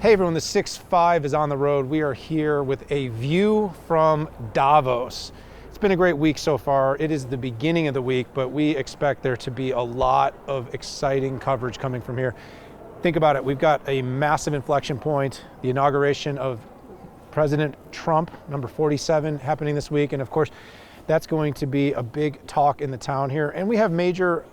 Hey everyone, the 6-5 is on the road. We are here with a view from Davos. It's been a great week so far. It is the beginning of the week, but we expect there to be a lot of exciting coverage coming from here. Think about it, we've got a massive inflection point, the inauguration of President Trump, number 47, happening this week. And of course, that's going to be a big talk in the town here. And we have major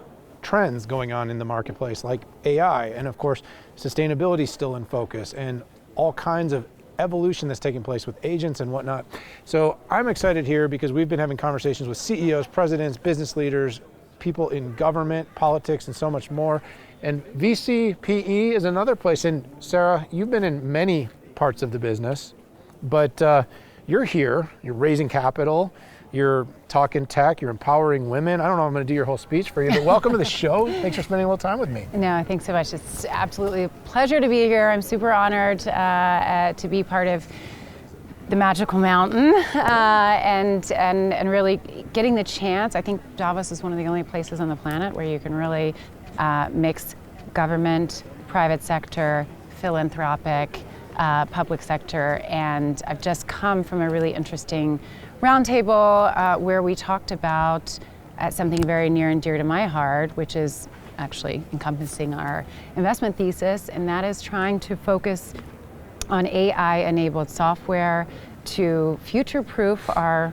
trends going on in the marketplace like AI, and of course sustainability is still in focus, and all kinds of evolution that's taking place with agents and whatnot. So I'm excited here because we've been having conversations with CEOs, presidents, business leaders, people in government, politics, and so much more. And VC/PE is another place. And Sarah, you've been in many parts of the business, but you're here, you're raising capital, you're talking tech, you're empowering women. I don't know if I'm going to do your whole speech for you, but welcome to the show. Thanks for spending a little time with me. No, thanks so much. It's absolutely a pleasure to be here. I'm super honored to be part of the magical mountain and really getting the chance. I think Davos is one of the only places on the planet where you can really mix government, private sector, philanthropic, public sector, and I've just come from a really interesting roundtable where we talked about something very near and dear to my heart, which is actually encompassing our investment thesis, and that is trying to focus on AI-enabled software to future-proof our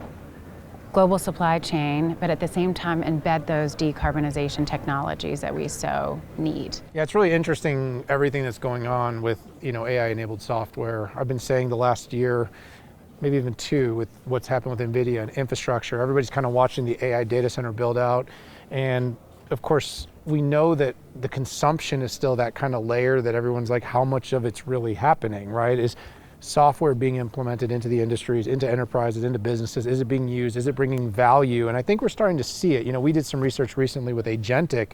global supply chain, but at the same time embed those decarbonization technologies that we so need. Yeah, it's really interesting everything that's going on with AI-enabled software. I've been saying the last year, maybe even two, with what's happened with NVIDIA and infrastructure. Everybody's kind of watching the AI data center build out. And of course, we know that the consumption is still that kind of layer that everyone's like, how much of it's really happening, right? Is software being implemented into the industries, into enterprises, into businesses? Is it being used? Is it bringing value? And I think we're starting to see it. We did some research recently with agentic,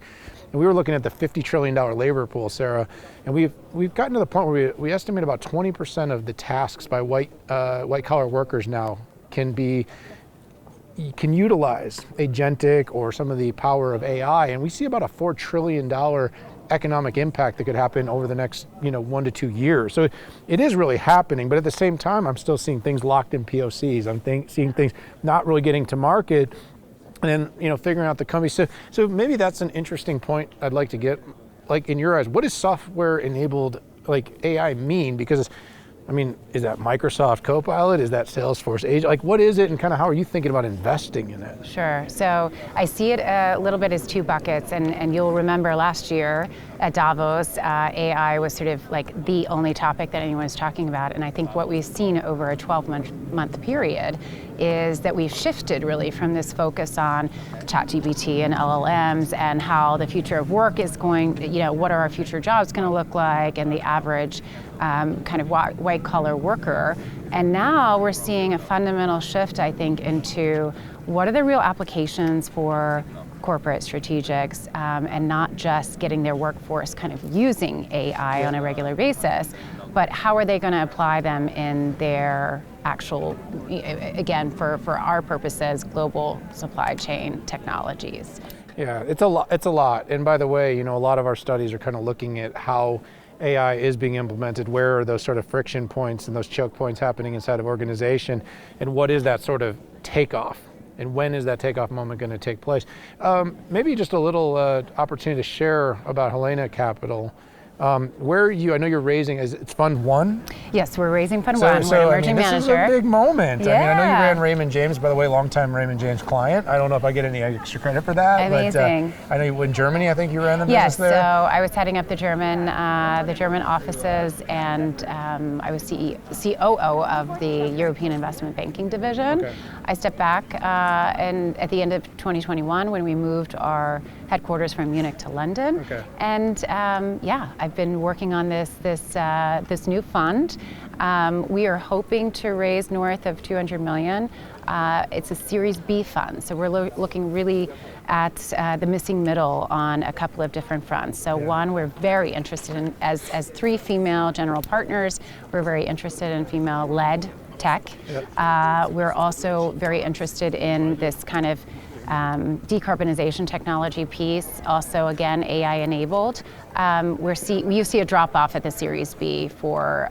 and we were looking at the $50 trillion labor pool, Sarah, and we've gotten to the point where we estimate about 20% of the tasks by white collar workers now can utilize agentic or some of the power of AI, and we see about a $4 trillion economic impact that could happen over the next 1 to 2 years. So it is really happening, but at the same time, I'm still seeing things locked in POCs. I'm seeing things not really getting to market, and then figuring out the company. So maybe that's an interesting point I'd like to get. Like, in your eyes, what does software enabled AI mean? Because is that Microsoft Copilot? Is that Salesforce Agent? Like, what is it, and kind of how are you thinking about investing in it? Sure. So I see it a little bit as two buckets, and you'll remember last year at Davos, AI was sort of like the only topic that anyone was talking about. And I think what we've seen over a 12-month period is that we've shifted really from this focus on ChatGPT and LLMs and how the future of work is going, what are our future jobs going to look like, and the average kind of white-collar worker. And now we're seeing a fundamental shift, I think, into what are the real applications for corporate strategics, and not just getting their workforce kind of using AI on a regular basis, but how are they going to apply them in their actual, again, for our purposes, global supply chain technologies. Yeah, it's a lot. And by the way, a lot of our studies are kind of looking at how AI is being implemented, where are those sort of friction points and those choke points happening inside of organization, and what is that sort of takeoff, and when is that takeoff moment going to take place? Maybe just a little opportunity to share about Helena Capital. Where are you? I know you're raising, it's Fund 1? Yes, we're raising Fund 1. We're emerging manager. This is a big moment. Yeah. I know you ran Raymond James, by the way, longtime Raymond James client. I don't know if I get any extra credit for that. Amazing. But I know in Germany, I think you ran the business there. Yes, so I was heading up the German offices, and I was COO of the European Investment Banking Division. Okay. I stepped back and at the end of 2021 when we moved our headquarters from Munich to London. Okay. And I've been working on this new fund. We are hoping to raise north of 200 million. It's a Series B fund, so we're looking really at the missing middle on a couple of different fronts. So one, we're very interested in, as 3 female general partners, we're very interested in female-led tech. Yep. We're also very interested in this kind of decarbonization technology piece, also again AI enabled. You see a drop off at the Series B for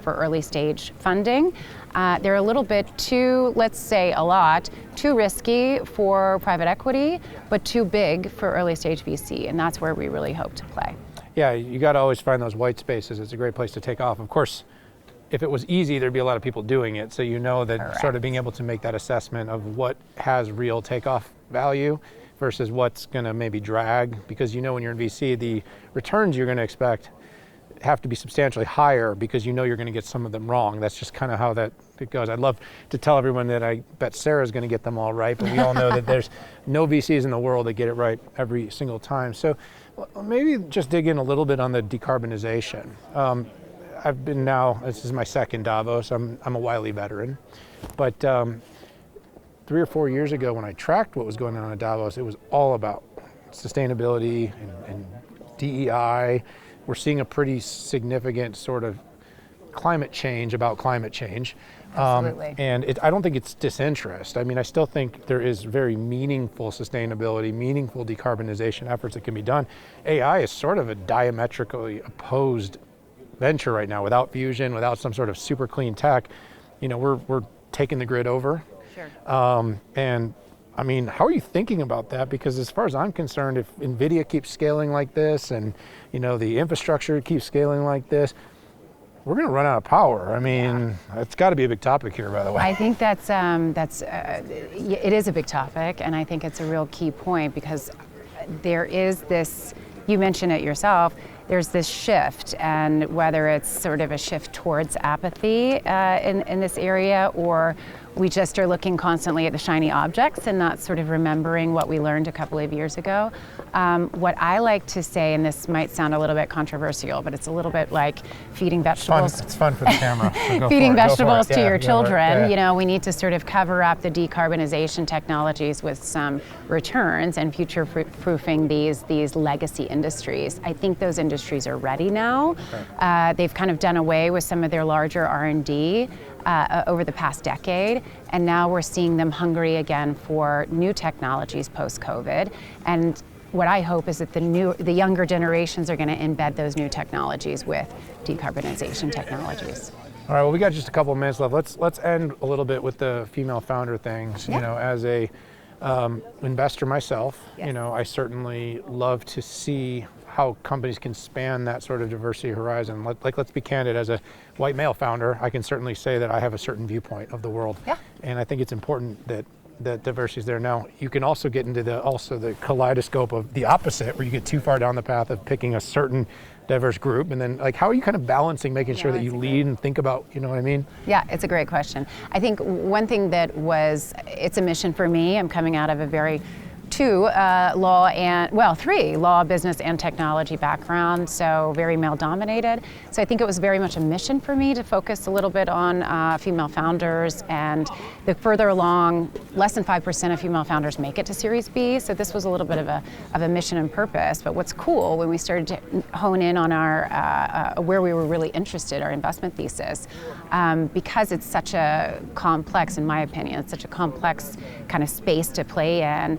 early stage funding. They're a little bit too, let's say too risky for private equity, but too big for early stage VC, and that's where we really hope to play. Yeah, you got to always find those white spaces. It's a great place to take off. Of course, if it was easy, there'd be a lot of people doing it. So you know that Correct. Sort of being able to make that assessment of what has real takeoff value versus what's going to maybe drag, because you know when you're in VC, the returns you're going to expect have to be substantially higher because you know you're going to get some of them wrong. That's just kind of how it goes. I'd love to tell everyone that I bet Sarah's going to get them all right, but we all know that there's no VCs in the world that get it right every single time. So maybe just dig in a little bit on the decarbonization. I've been this is my second Davos. I'm a wily veteran, but 3 or 4 years ago when I tracked what was going on at Davos, it was all about sustainability and DEI. We're seeing a pretty significant sort of climate change. Absolutely. And I don't think it's disinterest. I mean, I still think there is very meaningful sustainability, meaningful decarbonization efforts that can be done. AI is sort of a diametrically opposed venture right now. Without fusion, without some sort of super clean tech, we're taking the grid over. Sure. And I mean, how are you thinking about that? Because as far as I'm concerned, if NVIDIA keeps scaling like this and, the infrastructure keeps scaling like this, we're going to run out of power. I mean, It's got to be a big topic here, by the way. I think it is a big topic, and I think it's a real key point because there is this, you mentioned it yourself, there's this shift, and whether it's sort of a shift towards apathy in this area, or we just are looking constantly at the shiny objects and not sort of remembering what we learned a couple of years ago. What I like to say, and this might sound a little bit controversial, but it's a little bit like feeding vegetables. It's fun for the camera. So feeding vegetables to your children. Yeah. We need to sort of cover up the decarbonization technologies with some returns and future-proofing these legacy industries. I think those industries are ready now. Okay. They've kind of done away with some of their larger R&D over the past decade, and now we're seeing them hungry again for new technologies post-COVID. And what I hope is that the younger generations are going to embed those new technologies with decarbonization technologies. All right, well, we got just a couple of minutes left. Let's end a little bit with the female founder things. Yeah. As a investor myself, Yes. I certainly love to see how companies can span that sort of diversity horizon. Let's be candid, as a white male founder, I can certainly say that I have a certain viewpoint of the world. Yeah. And I think it's important that diversity is there. Now, you can also get into the kaleidoscope of the opposite, where you get too far down the path of picking a certain diverse group, and then how are you kind of balancing making sure that you lead and think about, you know what I mean? Yeah, it's a great question. I think one thing it's a mission for me. I'm coming out of a very three law, business, and technology background, so very male dominated. So I think it was very much a mission for me to focus a little bit on female founders, and the further along, less than 5% of female founders make it to Series B, so this was a little bit of a mission and purpose. But what's cool, when we started to hone in on our where we were really interested, our investment thesis, because it's such a complex, in my opinion, it's such a complex kind of space to play in,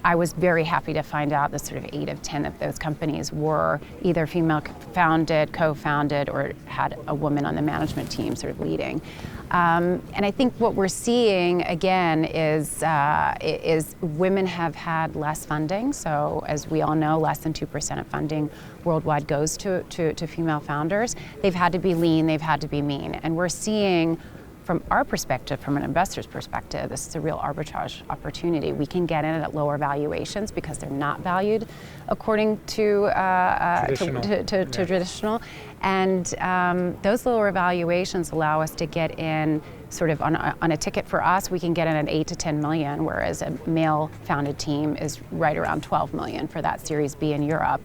I was very happy to find out that sort of 8 of 10 of those companies were either female founded, co-founded, or had a woman on the management team sort of leading. And I think what we're seeing again is women have had less funding. So as we all know, less than 2% of funding worldwide goes to female founders. They've had to be lean, they've had to be mean. And we're seeing, from our perspective, from an investor's perspective, this is a real arbitrage opportunity. We can get in at lower valuations because they're not valued according to traditional. And those lower valuations allow us to get in sort of on a ticket. For us, we can get in at 8 to 10 million, whereas a male-founded team is right around 12 million for that Series B in Europe.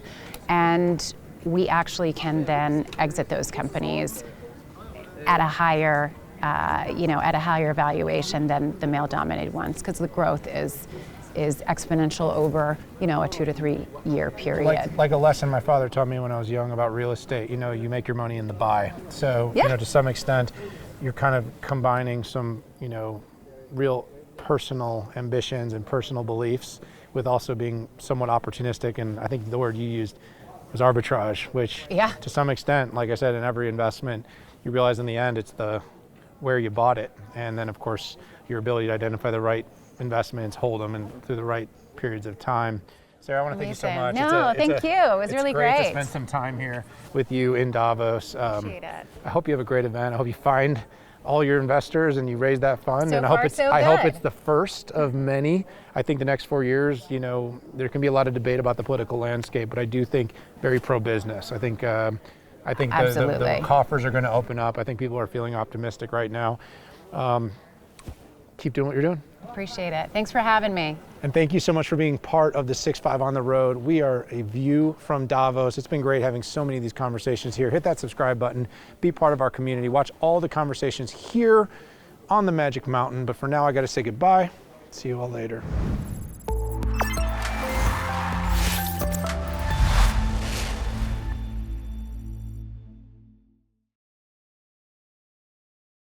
And we actually can then exit those companies at a higher valuation than the male-dominated ones, because the growth is exponential over, a 2 to 3 year period. Like a lesson my father taught me when I was young about real estate. You make your money in the buy. So, to some extent, you're kind of combining some, real personal ambitions and personal beliefs with also being somewhat opportunistic. And I think the word you used was arbitrage, which to some extent, like I said, in every investment, you realize in the end it's the where you bought it. And then of course, your ability to identify the right investments, hold them and through the right periods of time. Sarah, I want to thank you so much. No, thank you. It was really great. It's great to spend some time here with you in Davos. Appreciate it. I hope you have a great event. I hope you find all your investors and you raise that fund. So and I hope it's the first of many. I think the next 4 years, you know, there can be a lot of debate about the political landscape, but I do think very pro-business. I think the coffers are going to open up. I think people are feeling optimistic right now. Keep doing what you're doing. Appreciate it. Thanks for having me. And thank you so much for being part of the 6-5 on the road. We are a view from Davos. It's been great having so many of these conversations here. Hit that subscribe button, be part of our community, watch all the conversations here on the Magic Mountain. But for now, I got to say goodbye. See you all later.